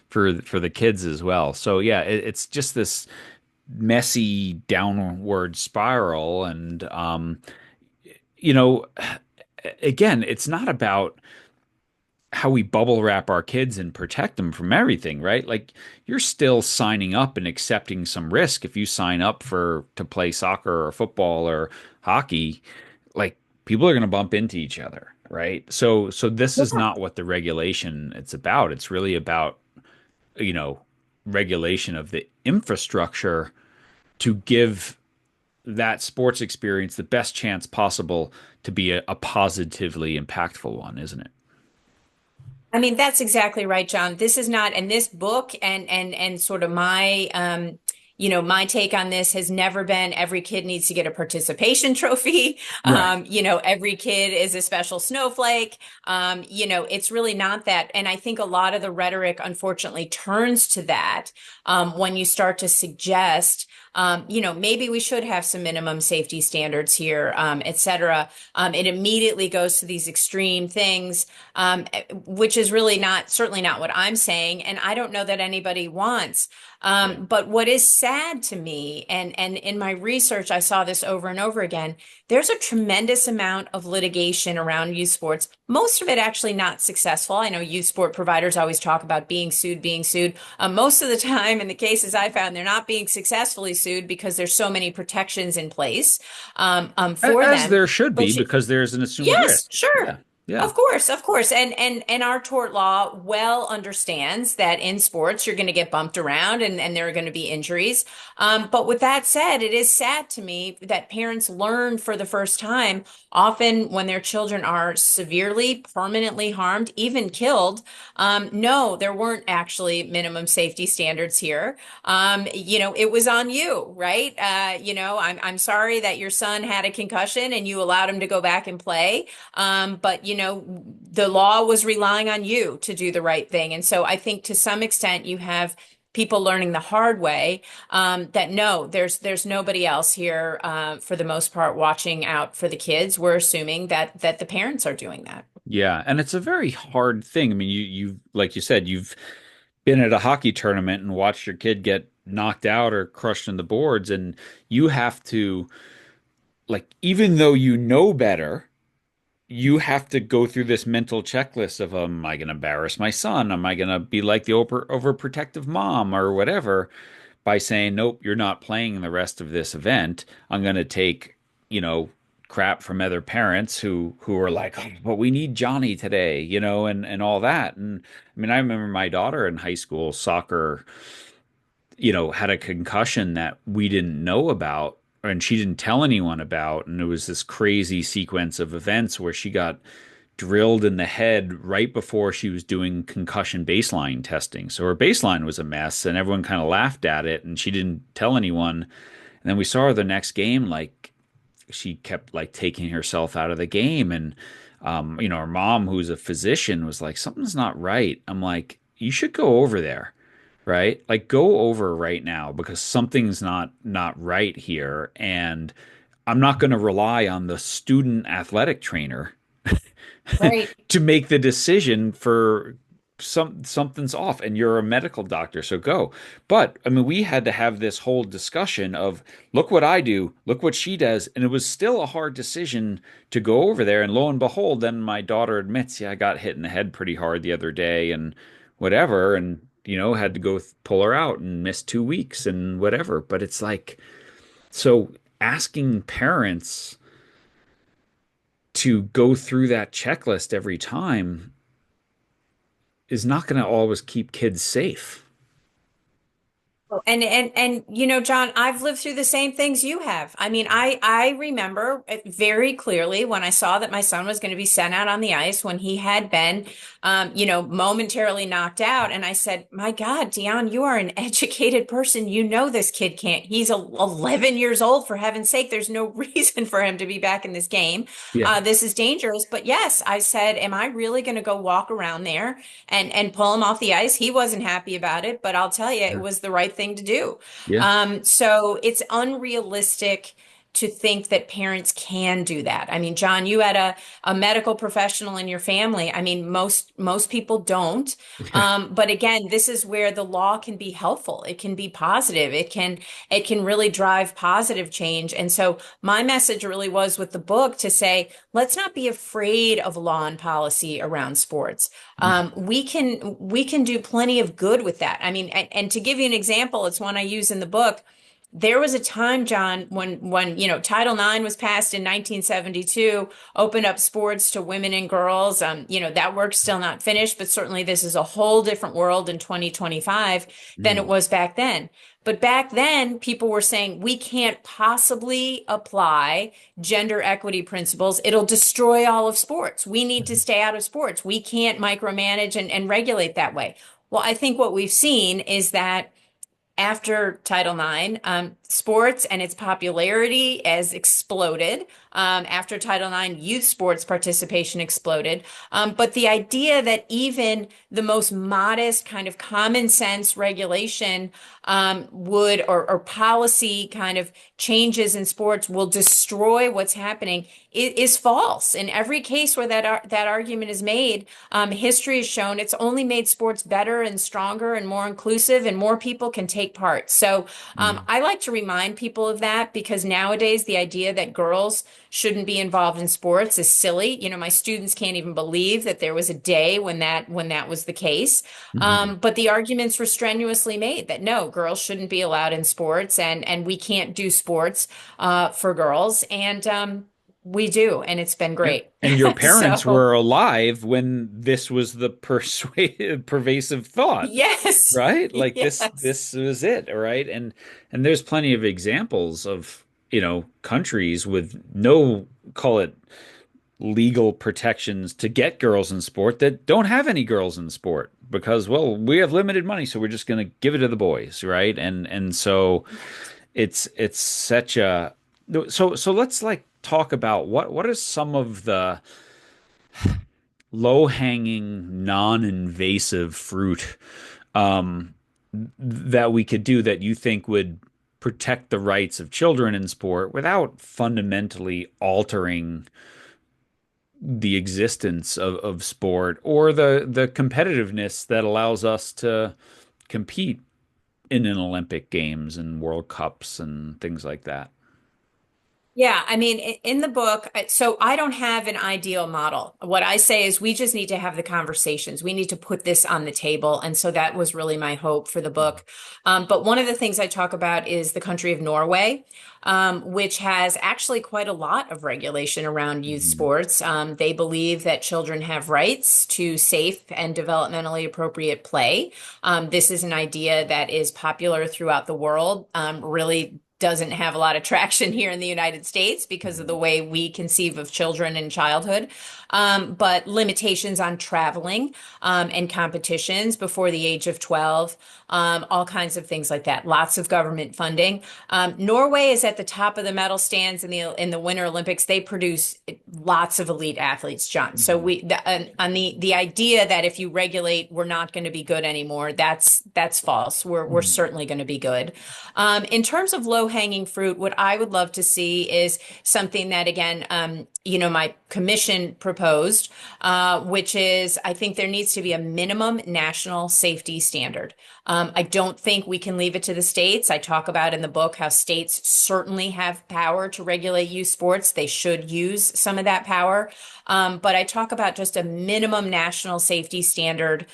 for the kids as well. So yeah, it's just this messy downward spiral, and you know, again, it's not about how we bubble wrap our kids and protect them from everything, right? Like you're still signing up and accepting some risk if you sign up for to play soccer or football or hockey, like people are going to bump into each other, right? So this is not what the regulation it's about. It's really about, you know, regulation of the infrastructure to give that sports experience the best chance possible to be a positively impactful one, isn't it? I mean, that's exactly right, John. This is not, and this book and sort of my my take on this has never been every kid needs to get a participation trophy. Right. Every kid is a special snowflake. It's really not that. And I think a lot of the rhetoric, unfortunately, turns to that when you start to suggest maybe we should have some minimum safety standards here, et cetera. It immediately goes to these extreme things, which is really not, certainly not what I'm saying. And I don't know that anybody wants. Yeah. But what is sad to me, and in my research, I saw this over and over again, there's a tremendous amount of litigation around youth sports, most of it actually not successful. I know youth sport providers always talk about being sued, being sued. Most of the time, in the cases I found, they're not being successfully sued because there's so many protections in place for As them. there should be, But because there's an assumed yes, risk. sure. Yeah. Yeah. Of course, of course. And our tort law well understands that in sports you're going to get bumped around and there are going to be injuries. But with that said, it is sad to me that parents learn for the first time, often when their children are severely, permanently harmed, even killed. No, there weren't actually minimum safety standards here. It was on you, right? I'm sorry that your son had a concussion and you allowed him to go back and play. But the law was relying on you to do the right thing. And so I think to some extent you have people learning the hard way that no, there's nobody else here for the most part watching out for the kids. We're assuming that the parents are doing that. Yeah. And it's a very hard thing. I mean, you like you said, you've been at a hockey tournament and watched your kid get knocked out or crushed in the boards, and you have to, like, even though you know better, you have to go through this mental checklist of, am I going to embarrass my son? Am I going to be like the overprotective mom or whatever by saying, nope, you're not playing the rest of this event. I'm going to take, crap from other parents who are like, oh, but we need Johnny today, and all that. And I mean, I remember my daughter in high school soccer, had a concussion that we didn't know about and she didn't tell anyone about. And it was this crazy sequence of events where she got drilled in the head right before she was doing concussion baseline testing. So her baseline was a mess and everyone kind of laughed at it and she didn't tell anyone. And then we saw her the next game, like she kept like taking herself out of the game. And, her mom, who's a physician, was like, something's not right. I'm like, you should go over there, right? Like go over right now because something's not right here. And I'm not going to rely on the student athletic trainer Right. to make the decision for something's off, and you're a medical doctor, so go. But I mean, we had to have this whole discussion of look what I do, look what she does, and it was still a hard decision to go over there. And lo and behold, then my daughter admits, yeah, I got hit in the head pretty hard the other day and whatever. And had to go pull her out and miss 2 weeks and whatever. But it's like, so asking parents to go through that checklist every time is not going to always keep kids safe. And John, I've lived through the same things you have. I mean, I remember it very clearly when I saw that my son was going to be sent out on the ice when he had been momentarily knocked out, and I said, "My God, Dionne, you are an educated person. You know this kid can't. He's 11 years old, for heaven's sake. There's no reason for him to be back in this game. Yeah. This is dangerous." But yes, I said, "Am I really going to go walk around there and pull him off the ice?" He wasn't happy about it, but I'll tell you, it Yeah. was the right thing to do. Yeah. So it's unrealistic to think that parents can do that. I mean, John, you had a medical professional in your family. I mean, most people don't. Yeah. But again, this is where the law can be helpful. It can be positive. It can really drive positive change. And so my message really was with the book to say, let's not be afraid of law and policy around sports. We can do plenty of good with that. I mean, and to give you an example, it's one I use in the book. There was a time, John, when Title IX was passed in 1972, opened up sports to women and girls. That work's still not finished, but certainly this is a whole different world in 2025 than it Mm. was back then. But back then, people were saying we can't possibly apply gender equity principles. It'll destroy all of sports. We need to Mhm. stay out of sports. We can't micromanage and regulate that way. Well, I think what we've seen is that after Title IX, sports and its popularity has exploded. After Title IX, youth sports participation exploded. But the idea that even the most modest kind of common sense regulation or policy kind of changes in sports will destroy what's happening is false. In every case where that argument is made, history has shown it's only made sports better and stronger and more inclusive, and more people can take part. So Mm. I like to remind people of that, because nowadays the idea that girls shouldn't be involved in sports is silly. My students can't even believe that there was a day when that was the case. Mhm. But the arguments were strenuously made that no, girls shouldn't be allowed in sports, and we can't do sports for girls, and we do, and it's been Yeah. great. And your parents So were alive when this was the pervasive thought, yes, right? Like this yes. this was it, all right? And there's plenty of examples of, countries with no, call it, legal protections to get girls in sport that don't have any girls in sport because, well, we have limited money, so we're just going to give it to the boys, right? And so it's such a, so let's like talk about what are some of the low-hanging, non-invasive fruit um, that we could do that you think would protect the rights of children in sport without fundamentally altering the existence of sport or the competitiveness that allows us to compete in an Olympic Games and World Cups and things like that. Yeah, I mean, in the book, so I don't have an ideal model. What I say is we just need to have the conversations. We need to put this on the table. And so that was really my hope for the book. But one of the things I talk about is the country of Norway, which has actually quite a lot of regulation around youth Mhm. sports. They believe that children have rights to safe and developmentally appropriate play. This is an idea that is popular throughout the world, really doesn't have a lot of traction here in the United States because of the Mhm. way we conceive of children in childhood. But limitations on traveling and competitions before the age of 12, all kinds of things like that. Lots of government funding. Norway is at the top of the medal stands in the Winter Olympics. They produce lots of elite athletes, John. So Mhm. on the idea that if you regulate, we're not going to be good anymore. That's false. We're Mhm. certainly going to be good. In terms of low low-hanging fruit. What I would love to see is something that, again, my commission proposed, which is I think there needs to be a minimum national safety standard. I don't think we can leave it to the states. I talk about in the book how states certainly have power to regulate youth sports. They should use some of that power. But I talk about just a minimum national safety standard,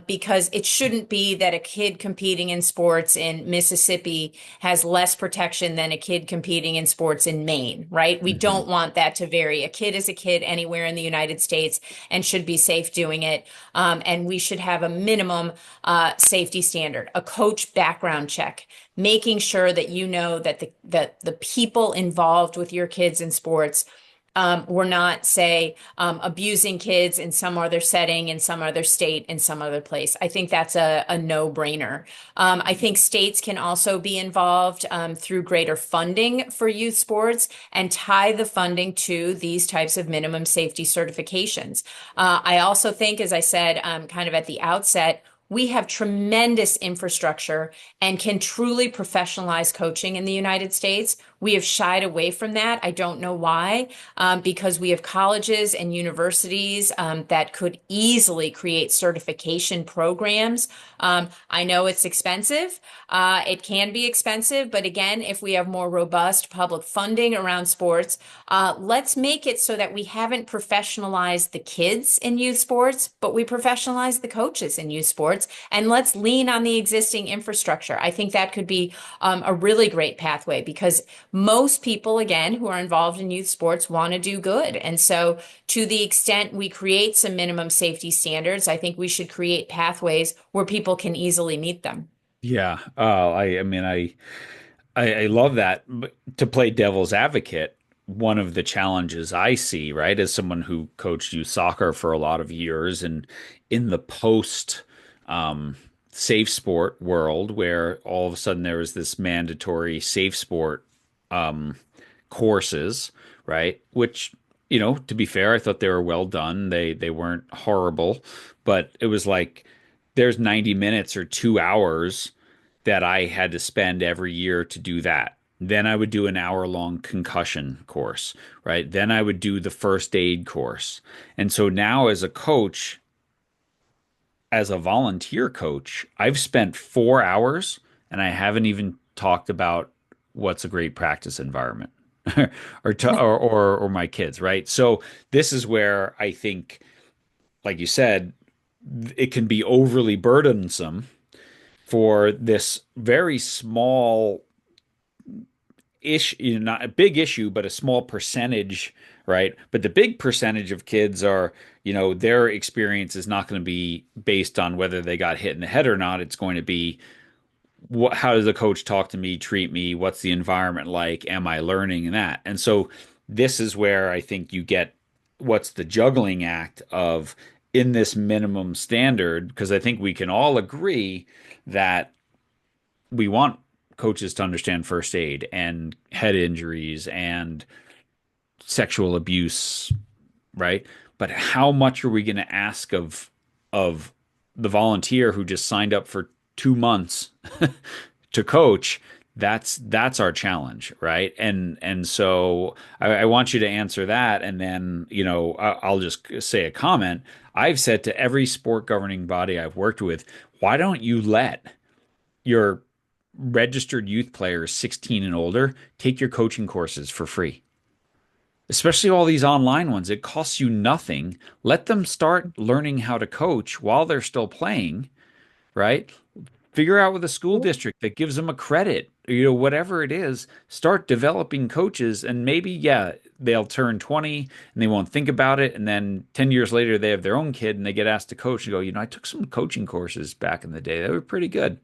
because it shouldn't be that a kid competing in sports in Mississippi has less protection than a kid competing in sports in Maine, right? We Mhm. don't want that to vary. A kid is a kid anywhere in the United States and should be safe doing it. And we should have a minimum safety standard, a coach background check, making sure that you know that the people involved with your kids in sports were not, say, abusing kids in some other setting, in some other state, in some other place. I think that's a no-brainer. I think states can also be involved through greater funding for youth sports and tie the funding to these types of minimum safety certifications. I also think, as I said, kind of at the outset, we have tremendous infrastructure and can truly professionalize coaching in the United States. We have shied away from that. I don't know why, because we have colleges and universities that could easily create certification programs. I know it's expensive. It can be expensive, but again, if we have more robust public funding around sports, let's make it so that we haven't professionalized the kids in youth sports, but we professionalize the coaches in youth sports, and let's lean on the existing infrastructure. I think that could be a really great pathway because most people, again, who are involved in youth sports want to do good. And so to the extent we create some minimum safety standards, I think we should create pathways where people can easily meet them. Yeah. I mean, I love that. But to play devil's advocate, one of the challenges I see, right, as someone who coached youth soccer for a lot of years and in the post um, safe sport world, where all of a sudden there was this mandatory safe sport um, courses, right? Which, to be fair, I thought they were well done. They weren't horrible, but it was like there's 90 minutes or 2 hours that I had to spend every year to do that. Then I would do an hour-long concussion course, right? Then I would do the first aid course. And so now as a coach, as a volunteer coach, I've spent 4 hours and I haven't even talked about what's a great practice environment or my kids, right? So this is where I think, like you said, it can be overly burdensome for this very small issue, not a big issue, but a small percentage, right? But the big percentage of kids are, their experience is not going to be based on whether they got hit in the head or not. It's going to be how does the coach talk to me, treat me? What's the environment like? Am I learning in that? And so this is where I think you get what's the juggling act of in this minimum standard, because I think we can all agree that we want coaches to understand first aid and head injuries and sexual abuse, right? But how much are we going to ask of the volunteer who just signed up for 2 months to coach? That's our challenge, right? And so I want you to answer that, and then I'll just say a comment. I've said to every sport governing body I've worked with, why don't you let your registered youth players 16 and older take your coaching courses for free? Especially all these online ones, it costs you nothing. Let them start learning how to coach while they're still playing, right? Figure out with a school district that gives them a credit, whatever it is. Start developing coaches, and maybe, yeah, they'll turn 20 and they won't think about it. And then 10 years later, they have their own kid and they get asked to coach and go, I took some coaching courses back in the day. They were pretty good.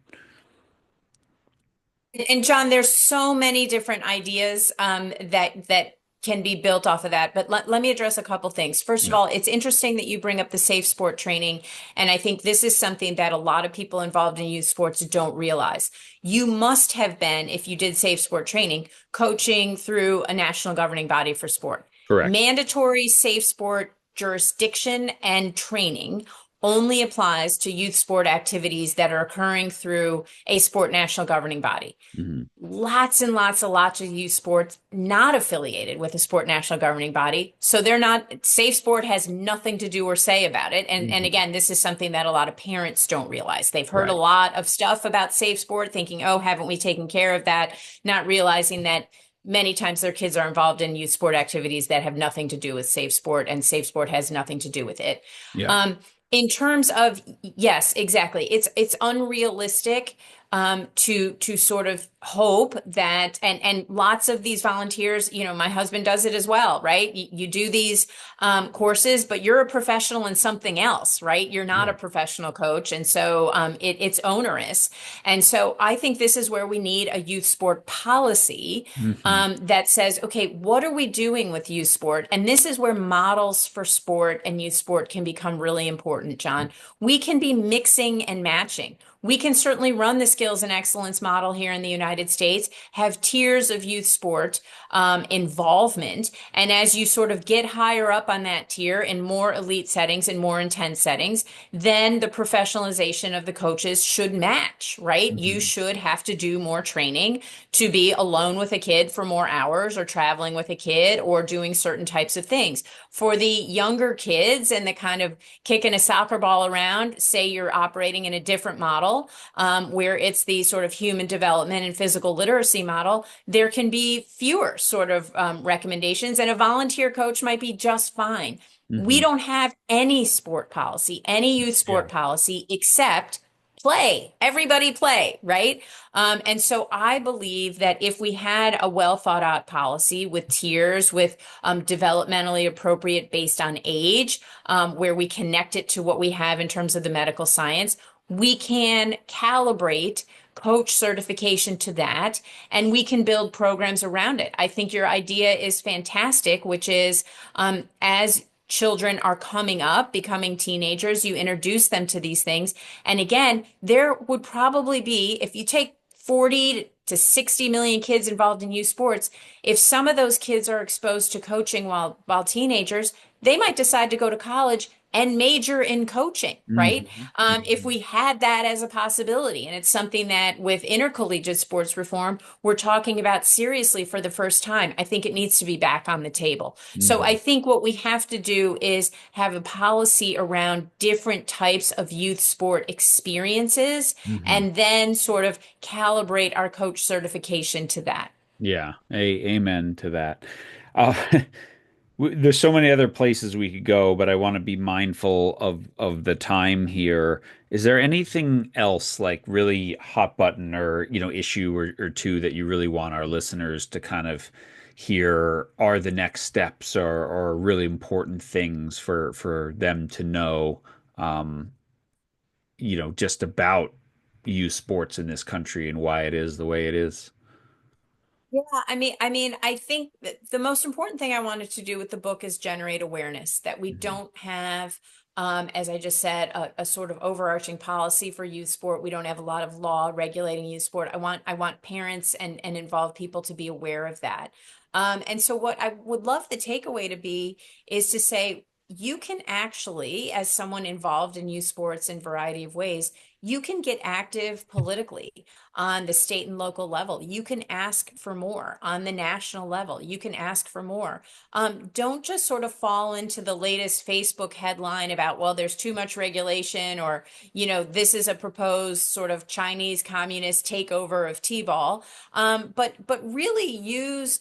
And John, there's so many different ideas that can be built off of that. But let me address a couple things. First of Yeah, all, it's interesting that you bring up the safe sport training. And I think this is something that a lot of people involved in youth sports don't realize. You must have been, if you did safe sport training, coaching through a national governing body for sport. correct. Mandatory safe sport jurisdiction and training only applies to youth sport activities that are occurring through a sport national governing body. Hmm. Lots of youth sports not affiliated with a sport national governing body. So they're not, Safe Sport has nothing to do or say about it. And Hmm. again, this is something that a lot of parents don't realize. They've heard a Right. lot of stuff about Safe Sport, thinking, oh, haven't we taken care of that? Not realizing that many times their kids are involved in youth sport activities that have nothing to do with Safe Sport, and Safe Sport has nothing to do with it. Yeah. Um, in terms of, yes, exactly. It's unrealistic to sort of hope that, and lots of these volunteers, my husband does it as well, right? You do these courses, but you're a professional in something else, right? You're not a Yeah. professional coach, and so it's onerous. And so I think this is where we need a youth sport policy Hmm. that says, okay, what are we doing with youth sport? And this is where models for sport and youth sport can become really important, John. We can be mixing and matching. We can certainly run the skills and excellence model here in the United States, have tiers of youth sport involvement. And as you sort of get higher up on that tier in more elite settings and more intense settings, then the professionalization of the coaches should match, right? You Hmm. should have to do more training to be alone with a kid for more hours, or traveling with a kid, or doing certain types of things. For the younger kids and the kind of kicking a soccer ball around, say you're operating in a different model, where it's the sort of human development and physical literacy model, there can be fewer sort of recommendations, and a volunteer coach might be just fine. We Hmm. don't have any sport policy, any youth Yeah. sport policy, except play. Everybody play, right? And so I believe that if we had a well thought out policy with tiers, with developmentally appropriate based on age, where we connect it to what we have in terms of the medical science, we can calibrate coach certification to that, and we can build programs around it. I think your idea is fantastic, which is as children are coming up, becoming teenagers, you introduce them to these things. And again, there would probably be, if you take 40 to 60 million kids involved in youth sports, if some of those kids are exposed to coaching while teenagers, they might decide to go to college and major in coaching, right? Hmm. If Hmm. we had that as a possibility, and it's something that with intercollegiate sports reform, we're talking about seriously for the first time. I think it needs to be back on the table. So I Hmm. think what we have to do is have a policy around different types of youth sport experiences, Hmm. and then sort of calibrate our coach certification to that. Yeah. Amen to that. Uh, there's so many other places we could go, but I want to be mindful of the time here. Is there anything else like really hot button or issue or two that you really want our listeners to kind of hear are the next steps or really important things for them to know, um, just about youth sports in this country and why it is the way it is? Yeah, I think that the most important thing I wanted to do with the book is generate awareness that we Hmm. don't have, as I just said, a sort of overarching policy for youth sport. We don't have a lot of law regulating youth sport. I want parents and involved people to be aware of that. And so what I would love the takeaway to be is to say, you can actually, as someone involved in youth sports in a variety of ways, you can get active politically on the state and local level. You can ask for more on the national level. You can ask for more. Don't just sort of fall into the latest Facebook headline about, well, there's too much regulation, or, this is a proposed sort of Chinese communist takeover of T-ball. But really use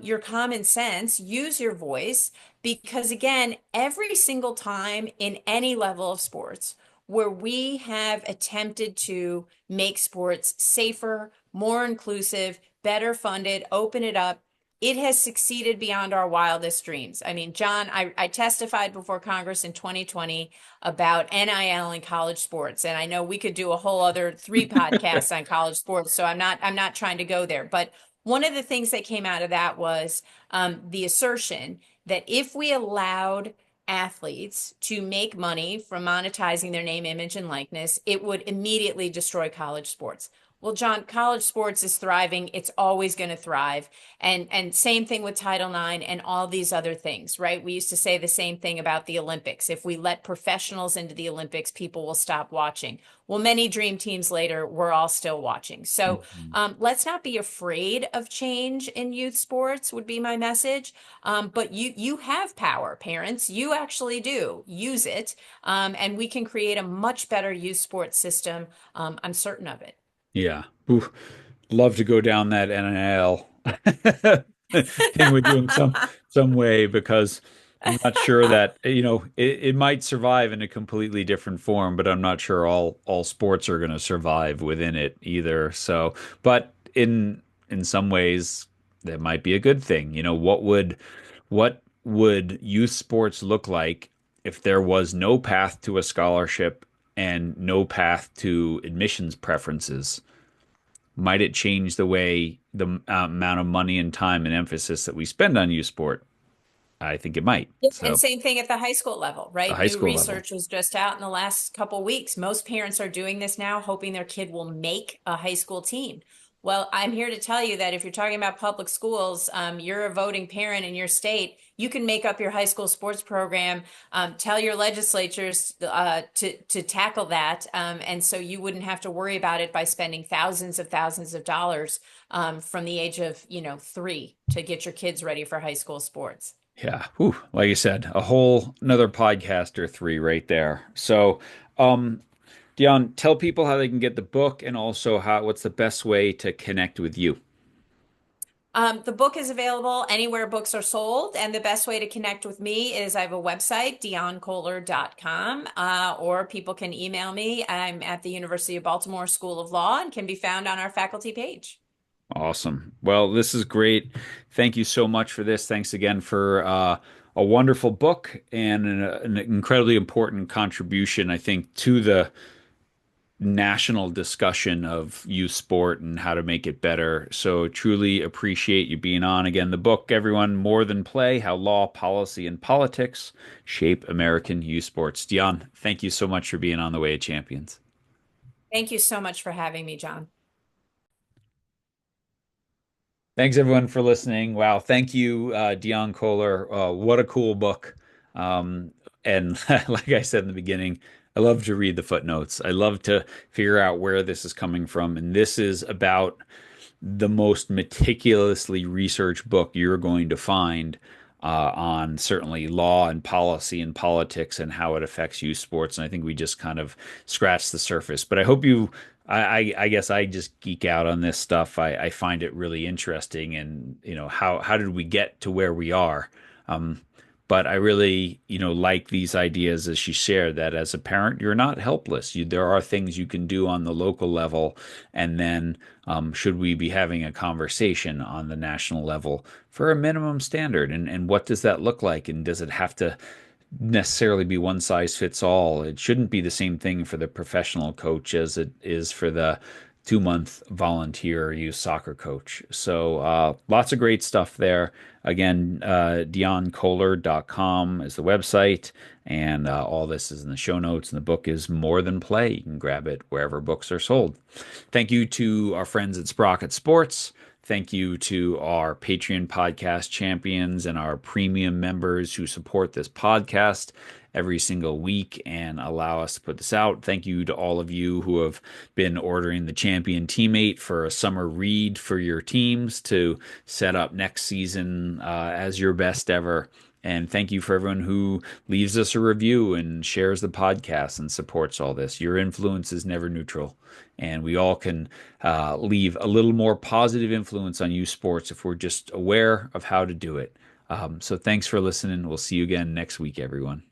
your common sense, use your voice, because again, every single time in any level of sports where we have attempted to make sports safer, more inclusive, better funded, open it up, it has succeeded beyond our wildest dreams. I mean, John, I testified before Congress in 2020 about NIL in college sports, and I know we could do a whole other three podcasts on college sports, so I'm not trying to go there. But one of the things that came out of that was the assertion that if we allowed athletes to make money from monetizing their name, image, and likeness, it would immediately destroy college sports. Well, John, college sports is thriving. It's always going to thrive. And same thing with Title IX and all these other things, right? We used to say the same thing about the Olympics. If we let professionals into the Olympics, people will stop watching. Well, many dream teams later, we're all still watching. So Mhm. let's not be afraid of change in youth sports, would be my message. But you have power, parents. You actually do. Use it. And we can create a much better youth sports system. I'm certain of it. Yeah. Ooh, love to go down that NIL thing with you in some way because I'm not sure that it might survive in a completely different form, but I'm not sure all sports are going to survive within it either. So, but in some ways that might be a good thing. What would youth sports look like if there was no path to a scholarship and no path to admissions preferences? Might it change the way the amount of money and time and emphasis that we spend on youth sport? I think it might. Yeah, and So same thing at the high school level, the right? high New school level. research was just out in the last couple weeks. Most parents are doing this now, hoping their kid will make a high school team. Well, I'm here to tell you that if you're talking about public schools, you're a voting parent in your state, you can make up your high school sports program. Tell your legislatures to tackle that, and so you wouldn't have to worry about it by spending thousands of dollars from the age of 3 to get your kids ready for high school sports. Yeah. Whew, like you said, a whole another podcast or three right there. So, Dion, tell people how they can get the book and also what's the best way to connect with you. The book is available anywhere books are sold, and the best way to connect with me is I have a website, dionnekoller.com, or people can email me. I'm at the University of Baltimore School of Law and can be found on our faculty page. Awesome. Well, this is great. Thank you so much for this. Thanks again for a wonderful book and an incredibly important contribution, I think, to the national discussion of youth sport and how to make it better. So truly appreciate you being on. Again, the book, everyone, More Than Play, How Law, Policy, and Politics Shape American Youth Sports. Dionne, thank you so much for being on The Way of Champions. Thank you so much for having me, John. Thanks everyone for listening. Wow, thank you, Dionne Koller. What a cool book. Um, and like I said in the beginning, I love to read the footnotes. I love to figure out where this is coming from. And this is about the most meticulously researched book you're going to find on certainly law and policy and politics and how it affects youth sports. And I think we just kind of scratched the surface. But I hope I guess I just geek out on this stuff. I find it really interesting, and how did we get to where we are? Um, but I really, like these ideas as she shared that as a parent, you're not helpless. There are things you can do on the local level, and then should we be having a conversation on the national level for a minimum standard? And what does that look like? And does it have to necessarily be one size fits all? It shouldn't be the same thing for the professional coach as it is for the 2 month volunteer youth soccer coach. So lots of great stuff there. Again, dionnekoller.com is the website, and all this is in the show notes. And the book is More Than Play. You can grab it wherever books are sold. Thank you to our friends at Sprocket Sports. Thank you to our Patreon podcast champions and our premium members who support this podcast every single week and allow us to put this out. Thank you to all of you who have been ordering the Champion Teammate for a summer read for your teams to set up next season as your best ever. And thank you for everyone who leaves us a review and shares the podcast and supports all this. Your influence is never neutral. And we all can leave a little more positive influence on youth sports if we're just aware of how to do it. So thanks for listening. We'll see you again next week, everyone.